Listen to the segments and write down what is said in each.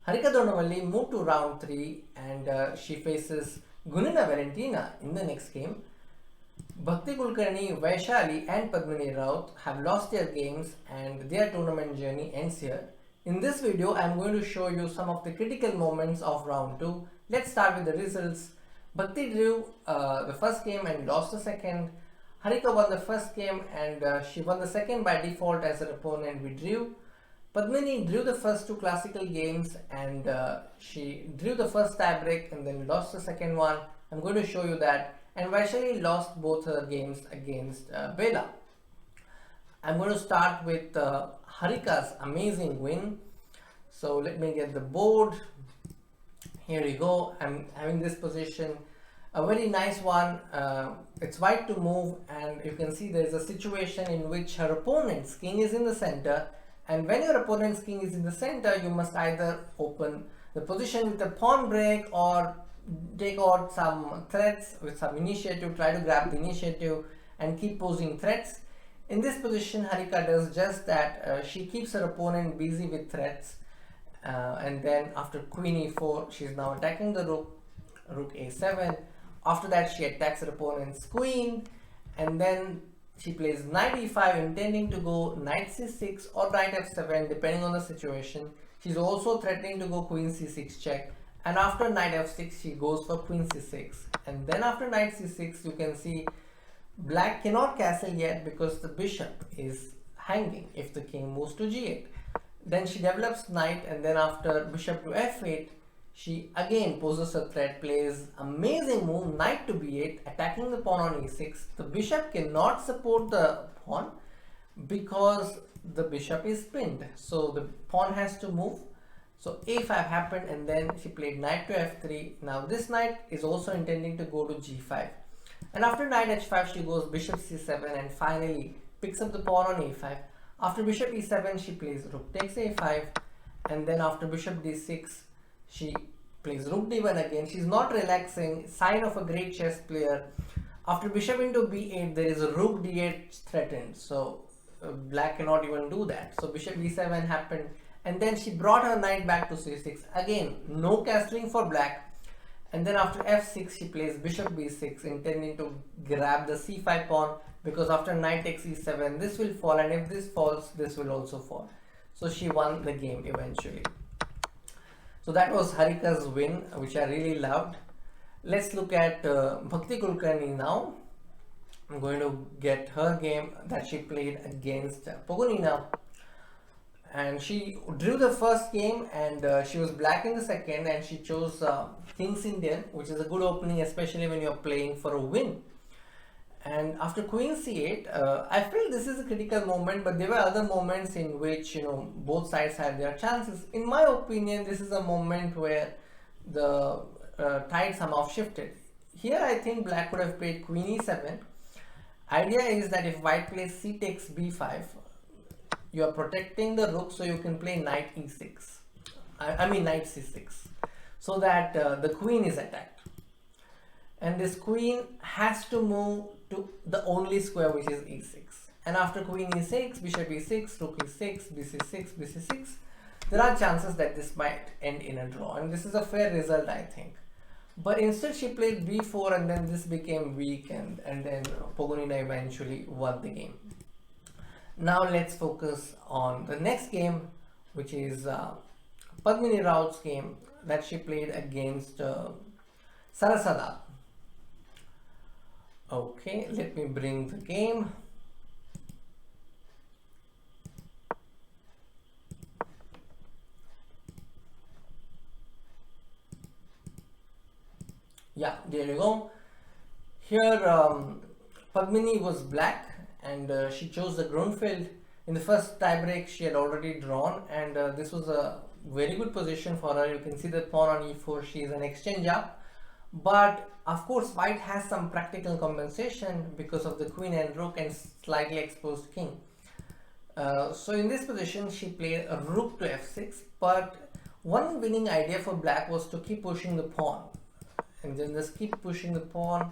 Harika Dronavalli moved to round 3 and she faces Gunina Valentina in the next game. Bhakti Kulkarni, Vaishali and Padmini Raut have lost their games and their tournament journey ends here. In this video, I am going to show you some of the critical moments of round 2. Let's start with the results. Bhakti drew the first game and lost the second. Harika won the first game and she won the second by default as her opponent withdrew. Padmini drew the first two classical games and she drew the first tiebreak and then lost the second one. I'm going to show you that. And Vaishali lost both her games against Bela. I'm going to start with Harika's amazing win. So let me get the board. Here you go. I'm having this position. A very nice one. It's white to move and you can see there's a situation in which her opponent's king is in the center. And when your opponent's king is in the center, you must either open the position with a pawn break or take out some threats with some initiative, try to grab the initiative and keep posing threats. In this position, Harika does just that. She keeps her opponent busy with threats and then after queen e4, she's now attacking the rook a7. After that, she attacks her opponent's queen and then she plays knight e5 intending to go knight c6 or knight f7 depending on the situation. She's also threatening to go queen c6 check, and after knight f6 she goes for queen c6, and then after knight c6 you can see black cannot castle yet because the bishop is hanging if the king moves to g8. Then she develops knight and then after bishop to f8 she again poses a threat, plays amazing move knight to b8 attacking the pawn on e6. The bishop cannot support the pawn because the bishop is pinned, so the pawn has to move. So a5 happened and then she played knight to f3. Now this knight is also intending to go to g5, and after knight h5 she goes bishop c7 and finally picks up the pawn on a5. After bishop e7 she plays rook takes a5, and then after bishop d6 she plays rook d1 again. She's not relaxing, sign of a great chess player. After bishop into b8 there is a rook d8 threatened, so black cannot even do that. So bishop e7 happened and then she brought her knight back to c6. Again no castling for black, and then after f6 she plays bishop b6 intending to grab the c5 pawn because after knight takes e7 this will fall, and if this falls this will also fall. So she won the game eventually. So that was Harika's win, which I really loved. Let's look at Bhakti Kulkarni now. I'm going to get her game that she played against Pogonina. And she drew the first game and she was black in the second, and she chose King's Indian, which is a good opening especially when you're playing for a win. And after queen c8, I feel this is a critical moment, but there were other moments in which both sides had their chances. In my opinion, this is a moment where the tide somehow shifted. Here I think black would have played queen e7. Idea is that if white plays c takes b5, you are protecting the rook, so you can play knight e6. I mean knight c6, so that the queen is attacked. And this queen has to move to the only square, which is e6. And after queen e6, bishop e6, rook e6, bc6, bc6, there are chances that this might end in a draw, and this is a fair result I think. But instead she played b4 and then this became weak, and then Pogonina eventually won the game. Now let's focus on the next game, which is Padmini Raut's game that she played against Sarasada. Okay, let me bring the game. Yeah, there you go. Here Padmini was black and she chose the Grunfeld. In the first tiebreak she had already drawn, and this was a very good position for her. You can see the pawn on e4, she is an exchange up. But of course white has some practical compensation because of the queen and rook and slightly exposed king. So in this position she played a rook to f6, but one winning idea for black was to keep pushing the pawn, and then just keep pushing the pawn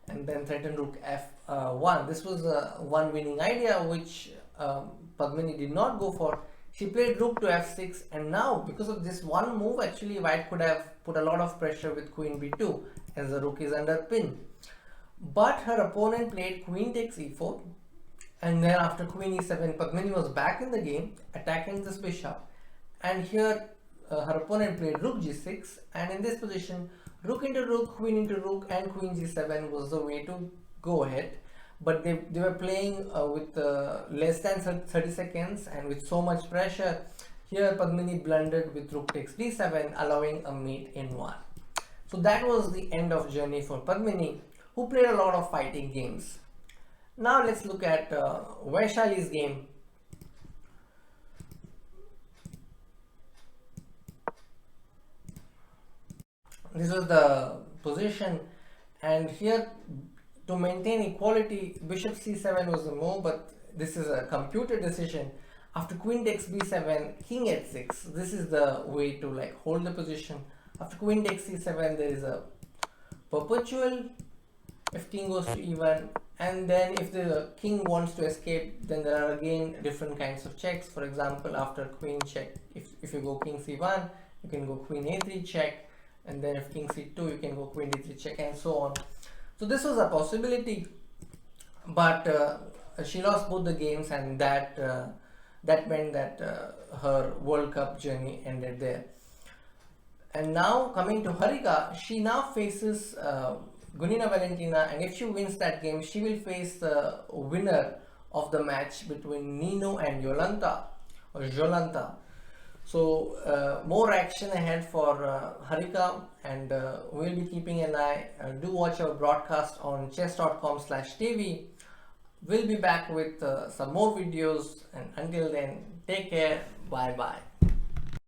and then threaten rook f1. This was one winning idea which Padmini did not go for. She played rook to f6, and now because of this one move, actually white could have put a lot of pressure with queen b2 as the rook is under pin. But her opponent played queen takes e4, and then after queen e7, Padmini was back in the game, attacking this bishop. And here her opponent played rook g6, and in this position, rook into rook, queen into rook, and queen g7 was the way to go ahead. But they were playing with less than 30 seconds and with so much pressure. Here Padmini blundered with rook takes d7, allowing a mate in one. So that was the end of journey for Padmini, who played a lot of fighting games. Now let's look at Vaishali's game. This was the position, and here to maintain equality, bishop c7 was the move, but this is a computer decision. After queen takes b7, king h6, this is the way to like hold the position. After queen takes c7, there is a perpetual. If king goes to e1, and then if the king wants to escape, then there are again different kinds of checks. For example, after queen check, if you go king c1, you can go queen a3 check, and then if king c2, you can go queen d3 check, and so on. So this was a possibility, but she lost both the games, and that meant that her World Cup journey ended there. And now coming to Harika, she now faces Gunina Valentina, and if she wins that game, she will face the winner of the match between Nino and Jolanta. So more action ahead for Harika, and we'll be keeping an eye. Do watch our broadcast on chess.com/tv. We'll be back with some more videos, and until then, take care. Bye bye.